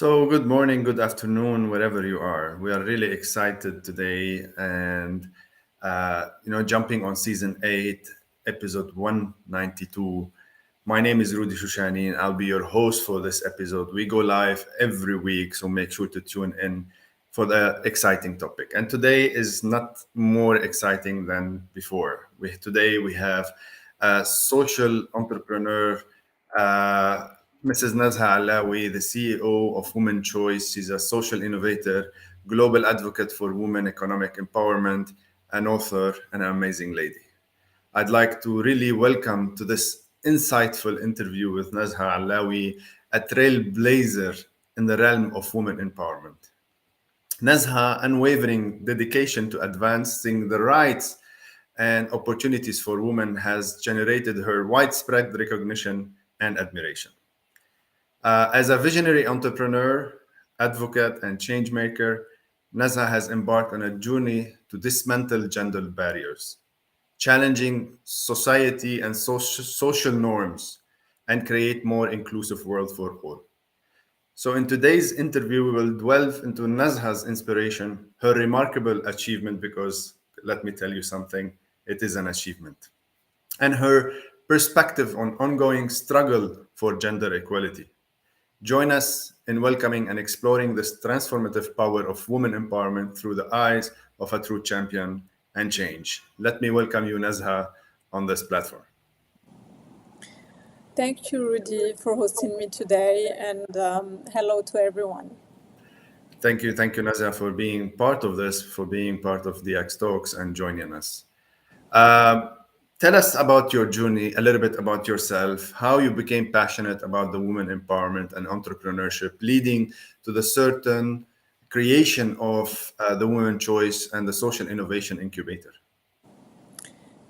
Good morning, good afternoon, wherever you are. We are really excited today and, jumping on season 8, episode 192. My name is Rudy Shushani and I'll be your host for this episode. We go live every week, so make sure to tune in for the exciting topic. And today is not more exciting than before. Today we have a social entrepreneur, uh, Mrs. Nezha Alaoui, the CEO of Women Choice. She's a social innovator, global advocate for women economic empowerment, an author, and an amazing lady. I'd like to really welcome to this insightful interview with Nezha Alaoui, a trailblazer in the realm of women empowerment. Nezha unwavering dedication to advancing the rights and opportunities for women has generated her widespread recognition and admiration. As a visionary entrepreneur, advocate, and change maker, Nezha has embarked on a journey to dismantle gender barriers, challenging society and social norms, and create more inclusive world for all. So in today's interview, we will delve into Nezha's inspiration, her remarkable achievement, because let me tell you something, it is an achievement, and her perspective on ongoing struggle for gender equality. Join us in welcoming and exploring this transformative power of women empowerment through the eyes of a true champion and change. Let me welcome you, Nezha, on this platform. Thank you, Rudy, for hosting me today, and hello to everyone. Thank you, Nezha, for being part of this, for being part of the X Talks and joining us. Um, Tell us about your journey, a little bit about yourself, how you became passionate about the women empowerment and entrepreneurship, leading to the certain creation of the Women Choice and the Social Innovation Incubator.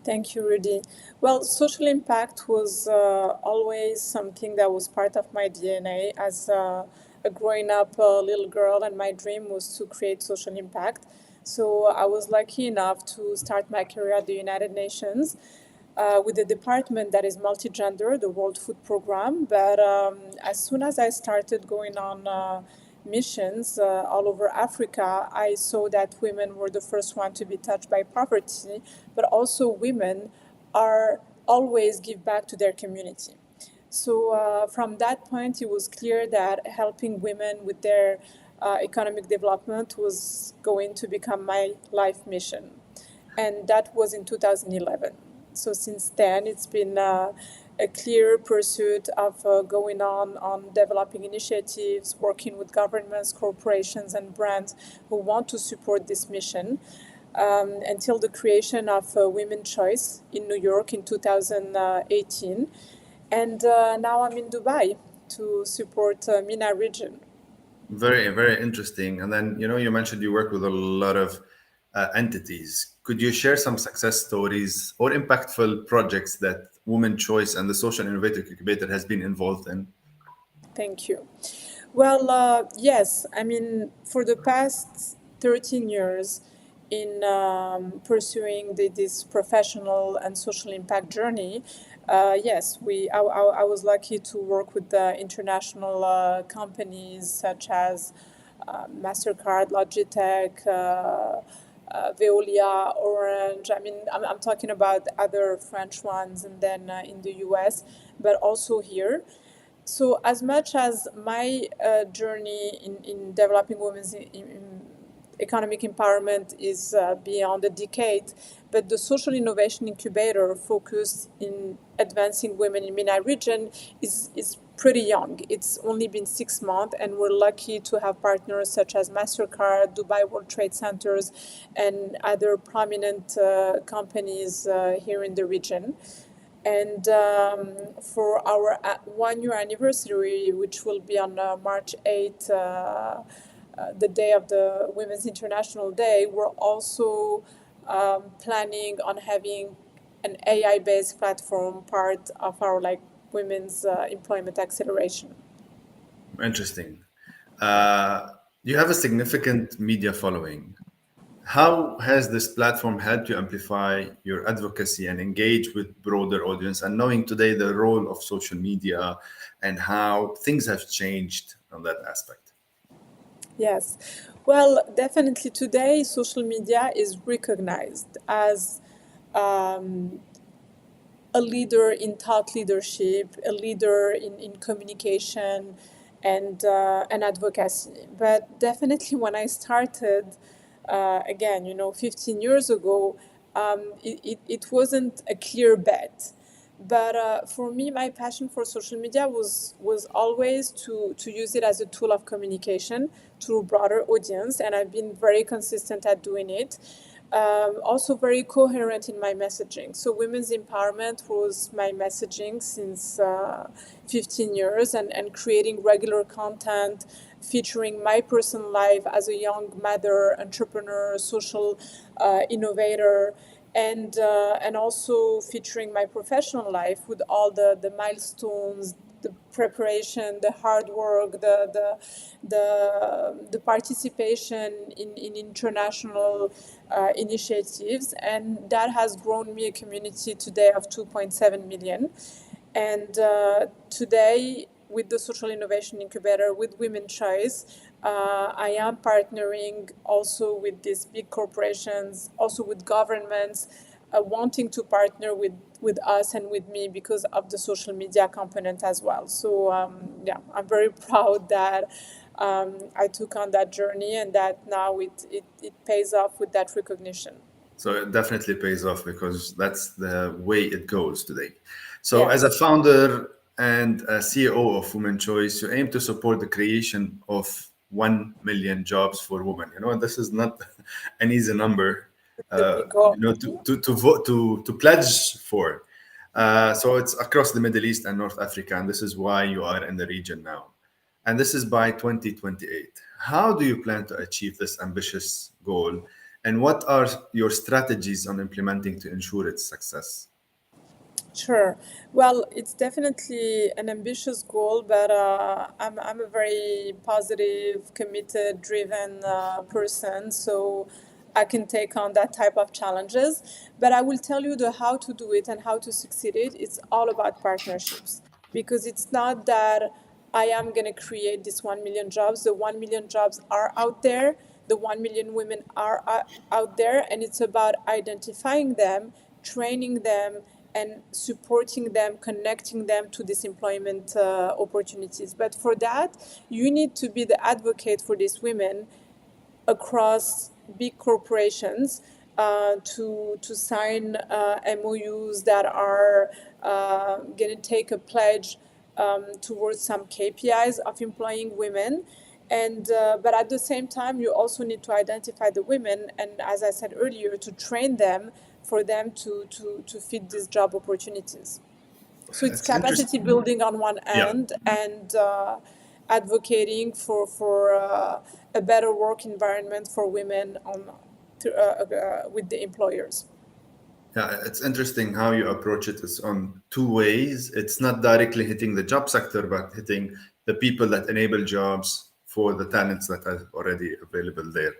Thank you, Rudy. Well, social impact was always something that was part of my DNA as a growing up little girl, and my dream was to create social impact. So I was lucky enough to start my career at the United Nations with a department that is multi-gender, the World Food Program. But as soon as I started going on missions all over Africa, I saw that women were the first one to be touched by poverty, but also women are always give back to their community. So from that point, it was clear that helping women with their economic development was going to become my life mission. And that was in 2011. So since then, it's been a clear pursuit of going on developing initiatives, working with governments, corporations, and brands who want to support this mission until the creation of Women's Choice in New York in 2018. And now I'm in Dubai to support MENA region. Very, very interesting. And then, you mentioned you work with a lot of entities. Could you share some success stories or impactful projects that Women Choice and the Social Innovative Incubator has been involved in? Thank you. Well, yes. I mean, for the past 13 years, in pursuing this professional and social impact journey, yes, I was lucky to work with the international companies such as MasterCard, Logitech, Veolia, Orange. I mean, I'm talking about other French ones, and then in the US, but also here. So, as much as my journey in developing women's economic empowerment is beyond a decade, but the social innovation incubator focused in advancing women in MENA region is pretty young. It's only been 6 months, and we're lucky to have partners such as MasterCard, Dubai World Trade Centers, and other prominent companies here in the region. And for our 1 year anniversary, which will be on March 8th, the day of the Women's International Day, we're also planning on having an AI-based platform part of our women's employment acceleration. Interesting. Uh, you have a significant media following. How has this platform helped you amplify your advocacy and engage with broader audience? And knowing today the role of social media and how things have changed on that aspect. Yes. Well, definitely today, social media is recognized as a leader in thought leadership, a leader in communication and advocacy. But definitely when I started, again, 15 years ago, it wasn't a clear bet. But for me, my passion for social media was always to use it as a tool of communication to a broader audience, and I've been very consistent at doing it. Also very coherent in my messaging. So women's empowerment was my messaging since 15 years, and creating regular content featuring my personal life as a young mother, entrepreneur, social innovator, and also featuring my professional life with all the milestones, the preparation, the hard work, the participation in international initiatives, and that has grown me a community today of 2.7 million. And today, with the Social Innovation Incubator, with Women Choice, I am partnering also with these big corporations, also with governments, wanting to partner with us and with me because of the social media component as well. So, yeah, I'm very proud that I took on that journey and that now it pays off with that recognition. So it definitely pays off because that's the way it goes today. So, as a Yes, founder and a CEO of Women Choice, you aim to support the creation of 1 million jobs for women. You know, this is not an easy number, the big goal. to vote to pledge for. So it's across the Middle East and North Africa, and this is why you are in the region now. And this is by 2028. How do you plan to achieve this ambitious goal? And what are your strategies on implementing to ensure its success? Sure. Well, it's definitely an ambitious goal, but I'm a very positive, committed, driven person, so I can take on that type of challenges. But I will tell you the how to do it and how to succeed it. It's all about partnerships because it's not that I am going to create this 1 million jobs. The 1 million jobs are out there. The 1 million women are out there, and it's about identifying them, training them, and supporting them, connecting them to these employment opportunities. But for that, you need to be the advocate for these women across big corporations to sign MOUs that are going to take a pledge towards some KPIs of employing women. And but at the same time, you also need to identify the women, and as I said earlier, to train them for them to fit these job opportunities. So it's It's interesting. capacity building on one Yeah. end and advocating for a better work environment for women with the employers. Yeah, it's interesting how you approach it. It's on two ways. It's not directly hitting the job sector, but hitting the people that enable jobs for the talents that are already available there. Uh,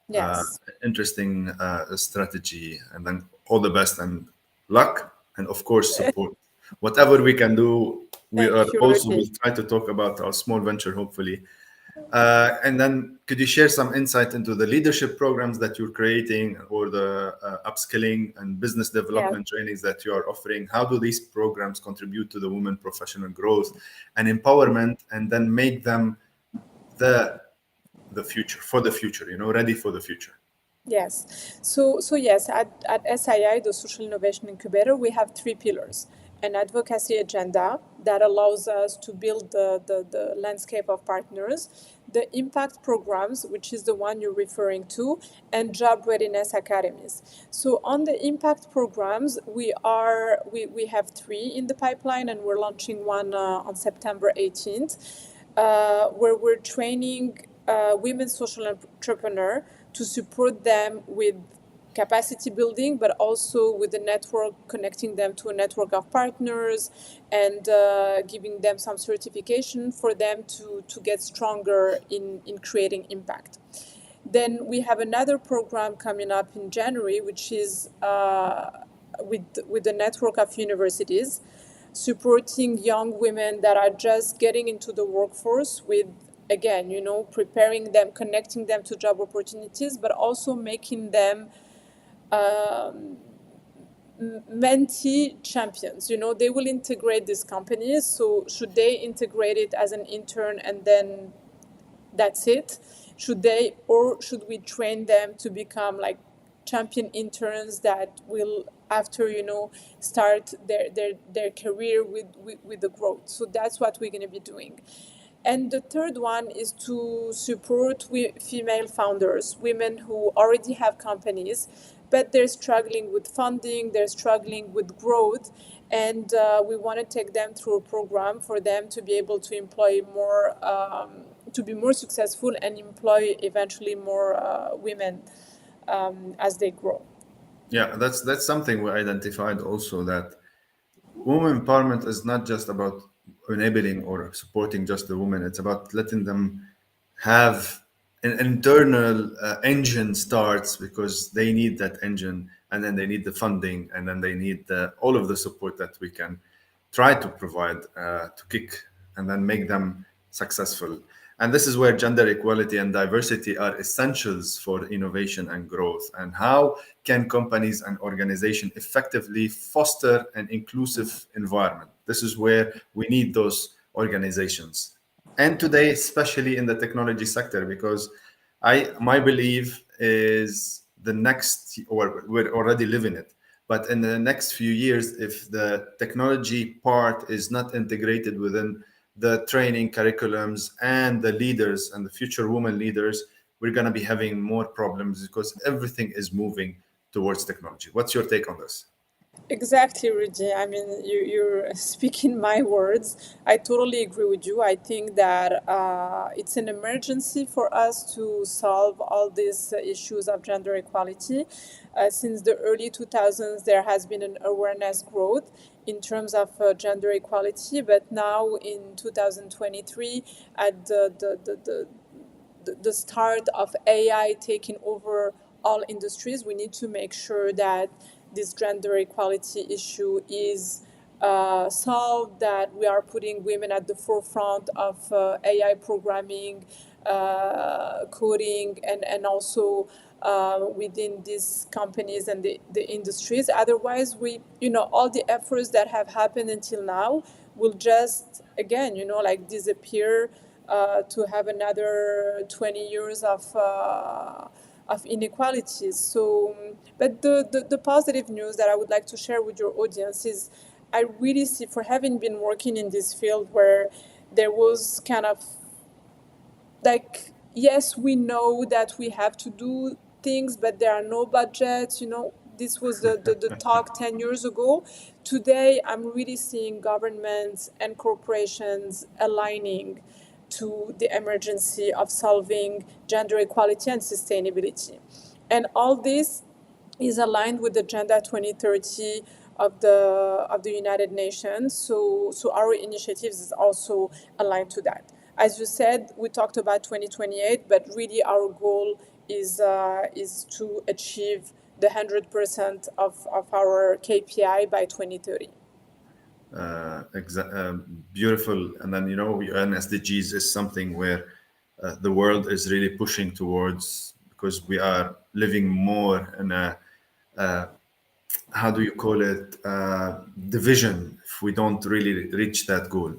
Yes. Interesting strategy. And then all the best and luck, and of course support. Whatever we can do, we are Thank you, also Rudy. will try to talk about our small venture, hopefully. And then could you share some insight into the leadership programs that you're creating or the upskilling and business Yes. development trainings that you are offering? How do these programs contribute to the women professional growth and empowerment, and then make them the the future for the future, ready for the future? Yes. So yes, at SII, the Social Innovation Incubator, we have three pillars. An advocacy agenda that allows us to build the landscape of partners, the impact programs, which is the one you're referring to, and job readiness academies. So on the impact programs, we have three in the pipeline, and we're launching one on September 18th, where we're training women social entrepreneur to support them with capacity building, but also with the network, connecting them to a network of partners and giving them some certification for them to get stronger in creating impact. Then we have another program coming up in January, which is with the network of universities, supporting young women that are just getting into the workforce with again, preparing them, connecting them to job opportunities, but also making them mentee champions. They will integrate these companies. So should they integrate it as an intern and then that's it? Should we train them to become like champion interns that will, after, start their career with the growth? So that's what we're going to be doing. And the third one is to support female founders, women who already have companies, but they're struggling with funding, they're struggling with growth, and we want to take them through a program for them to be able to employ more, to be more successful and employ eventually more women as they grow. Yeah, that's something we identified also, that women empowerment is not just about enabling or supporting just the women. It's about letting them have an internal engine starts, because they need that engine, and then they need the funding, and then they need all of the support that we can try to provide to kick and then make them successful. And this is where gender equality and diversity are essentials for innovation and growth. And how can companies and organizations effectively foster an inclusive environment? This is where we need those organizations, and today especially in the technology sector, because my belief is the next, or we're already living it, but in the next few years, if the technology part is not integrated within the training curriculums and the leaders and the future women leaders, we're going to be having more problems, because everything is moving towards technology. What's your take on this? Exactly, Rudy. I mean, you're speaking my words. I totally agree with you. I think that it's an emergency for us to solve all these issues of gender equality. Since the early 2000s, there has been an awareness growth in terms of gender equality, but now in 2023, at the start of AI taking over all industries, we need to make sure that this gender equality issue is solved, that we are putting women at the forefront of AI programming, coding, and also within these companies and the industries. Otherwise, all the efforts that have happened until now will just, again, like disappear, to have another 20 years of inequalities. So, but the positive news that I would like to share with your audience is, I really see, for having been working in this field where there was kind of like, yes, we know that we have to do things, but there are no budgets. This was the talk 10 years ago. Today, I'm really seeing governments and corporations aligning to the emergency of solving gender equality and sustainability. And all this is aligned with the Agenda 2030 of the United Nations. So our initiatives is also aligned to that. As you said, we talked about 2028, but really our goal is to achieve the 100% of our KPI by 2030. Beautiful. And then, UN SDGs is something where the world is really pushing towards, because we are living more in a, how do you call it, division, if we don't really reach that goal.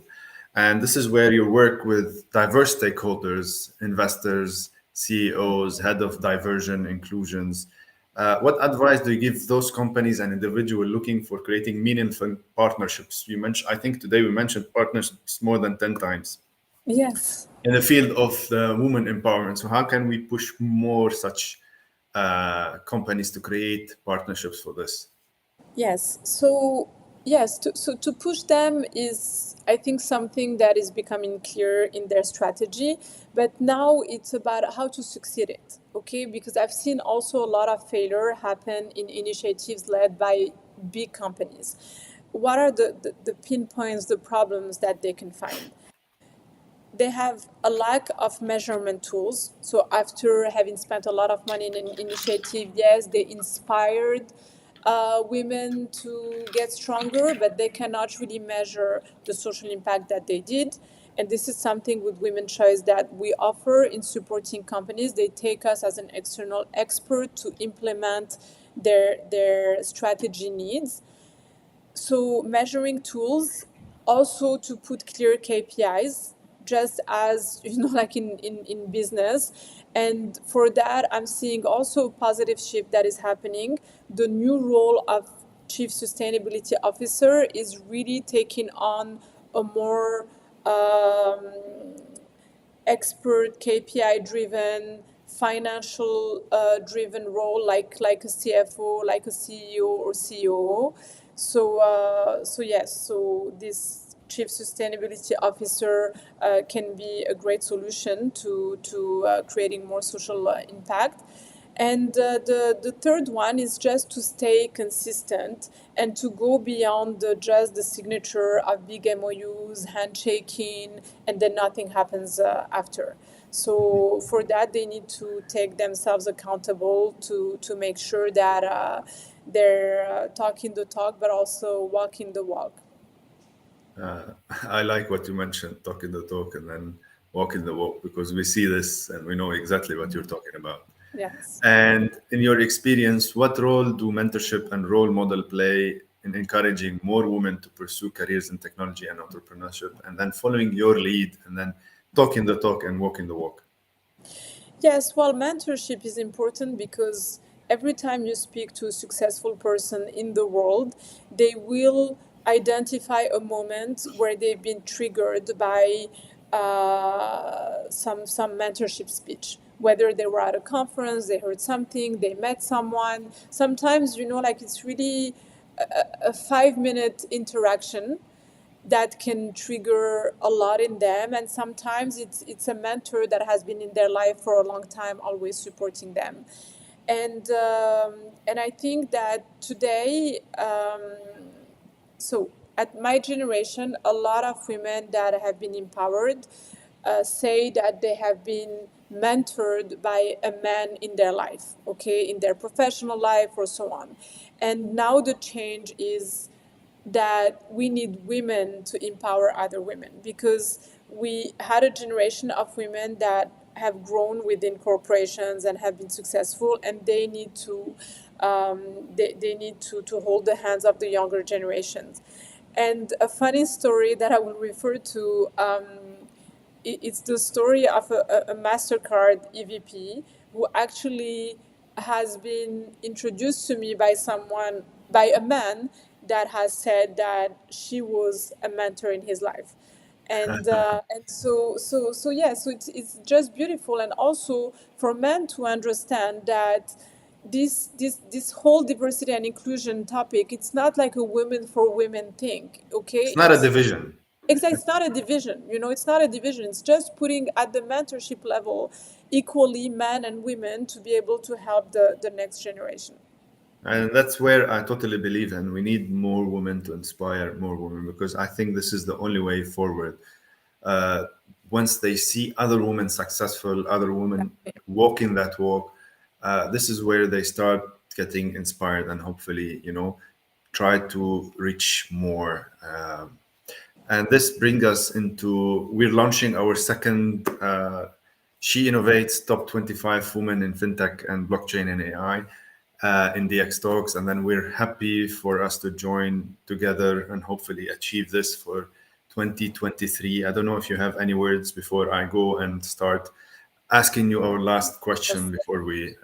And this is where you work with diverse stakeholders, investors, CEOs, head of diversion inclusions. What advice do you give those companies and individuals looking for creating meaningful partnerships? You mentioned, I think today we mentioned partnerships more than 10 times Yes. in the field of the women empowerment. So how can we push more such companies to create partnerships for this? Yes. So yes, to push them is, I think, something that is becoming clear in their strategy. But now it's about how to succeed it. Okay, because I've seen also a lot of failure happen in initiatives led by big companies. What are the pinpoints, the problems that they can find? They have a lack of measurement tools. So after having spent a lot of money in an initiative, yes, they inspired women to get stronger, but they cannot really measure the social impact that they did. And this is something with Women Choice that we offer in supporting companies. They take us as an external expert to implement their strategy needs. So measuring tools, also to put clear KPIs, just as like in business. And for that, I'm seeing also a positive shift that is happening. The new role of chief sustainability officer is really taking on a more expert, KPI driven, financial driven role, like a CFO, like a CEO or COO. So yes, so this chief sustainability officer can be a great solution to creating more social impact. And the third one is just to stay consistent and to go beyond just the signature of big MOUs, handshaking, and then nothing happens after. So for that, they need to take themselves accountable to make sure that they're talking the talk, but also walking the walk. I like what you mentioned, talking the talk and then walking the walk, because we see this and we know exactly what you're talking about. Yes. And in your experience, what role do mentorship and role model play in encouraging more women to pursue careers in technology and entrepreneurship, and then following your lead and then talking the talk and walking the walk? Yes, well, mentorship is important because every time you speak to a successful person in the world, they will identify a moment where they've been triggered by some mentorship speech. Whether they were at a conference, they heard something, they met someone. Sometimes, like it's really a 5 minute interaction that can trigger a lot in them, and sometimes it's a mentor that has been in their life for a long time, always supporting them. And I think that today, so at my generation, a lot of women that have been empowered say that they have been mentored by a man in their life, okay, in their professional life or so on. And now the change is that we need women to empower other women, because we had a generation of women that have grown within corporations and have been successful, and they need to hold the hands of the younger generations. And a funny story that I will refer to, it's the story of a MasterCard EVP who actually has been introduced to me by someone, by a man that has said that she was a mentor in his life. And yeah, so it's just beautiful. And also for men to understand that this whole diversity and inclusion topic, it's not like a women for women thing, It's okay? not a division. Exactly, it's not a division. It's not a division. It's just putting at the mentorship level equally men and women to be able to help the next generation. And that's where I totally believe, and we need more women to inspire more women, because I think this is the only way forward. uh, Once they see other women successful, other women walking that walk, this is where they start getting inspired and hopefully, try to reach more. And this brings us into, we're launching our second She Innovates Top 25 Women in FinTech and Blockchain and AI in DX Talks. And then we're happy for us to join together and hopefully achieve this for 2023. I don't know if you have any words before I go and start asking you our last question before we.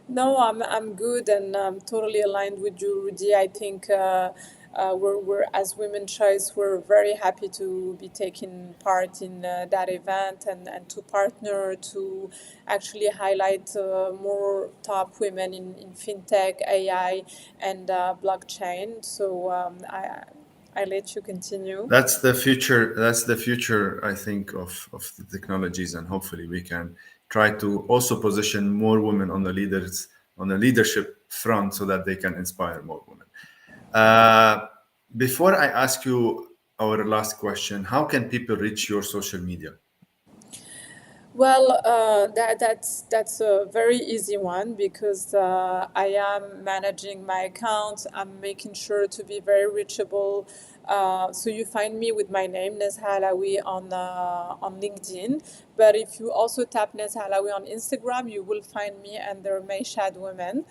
No, I'm good, and I'm totally aligned with you, Rudy. I think we're as Women Choice, we're very happy to be taking part in that event, and to partner to actually highlight more top women in fintech, AI, and blockchain. So I let you continue. That's the future. That's the future, I think, of the technologies, and hopefully we can try to also position more women on the leaders on the leadership front so that they can inspire more women. Uh, Before I ask you our last question, how can people reach your social media? Well, that's a very easy one because I am managing my accounts. I'm making sure to be very reachable. So you find me with my name Nezha Alaoui on LinkedIn. But if you also tap Nezha Alaoui on Instagram, you will find me under Mayshad Women.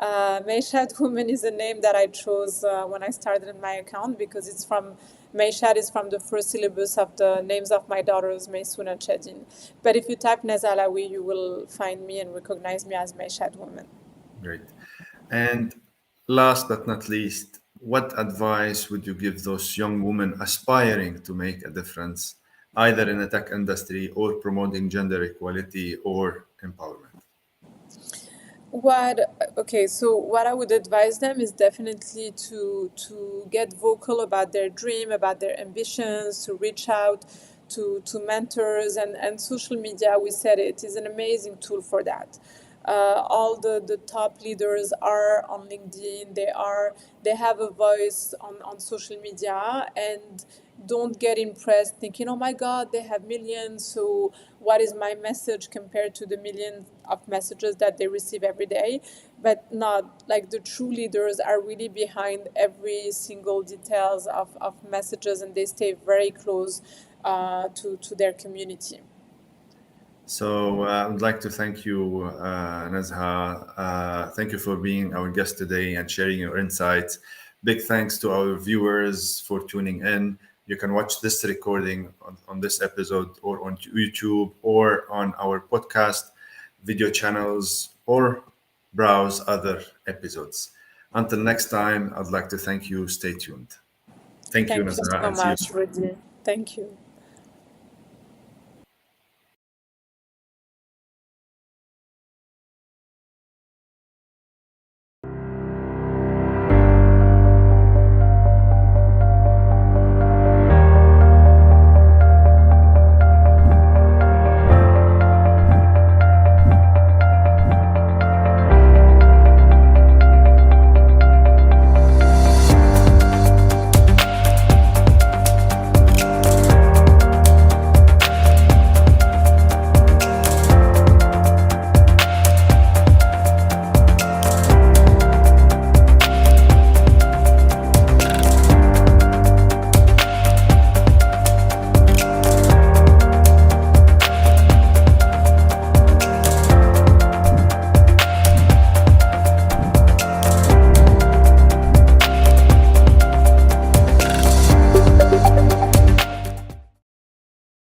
Mayshad Woman is a name that I chose when I started my account because it's from Mayshad is from the first syllabus of the names of my daughters, Maysoon and Chadin. But if you type Nezha Alaoui, you will find me and recognize me as Mayshad Woman. Great. And last but not least, what advice would you give those young women aspiring to make a difference, either in the tech industry or promoting gender equality or empowerment? What okay, so what I would advise them is definitely to get vocal about their dream, about their ambitions, to reach out to mentors and social media. We said it is an amazing tool for that. All the top leaders are on LinkedIn. They have a voice on social media, and don't get impressed thinking, oh my God, they have millions. So what is my message compared to the millions of messages that they receive every day? But not like the true leaders are really behind every single details of messages, and they stay very close to their community. So I would like to thank you, Nazha. Thank you for being our guest today and sharing your insights. Big thanks to our viewers for tuning in. You can watch this recording on this episode or on YouTube or on our podcast video channels or browse other episodes. Until next time, I'd like to thank you. Stay tuned. Thank you, Thank you Nazha, so and see you much, soon. Rudy. Thank you.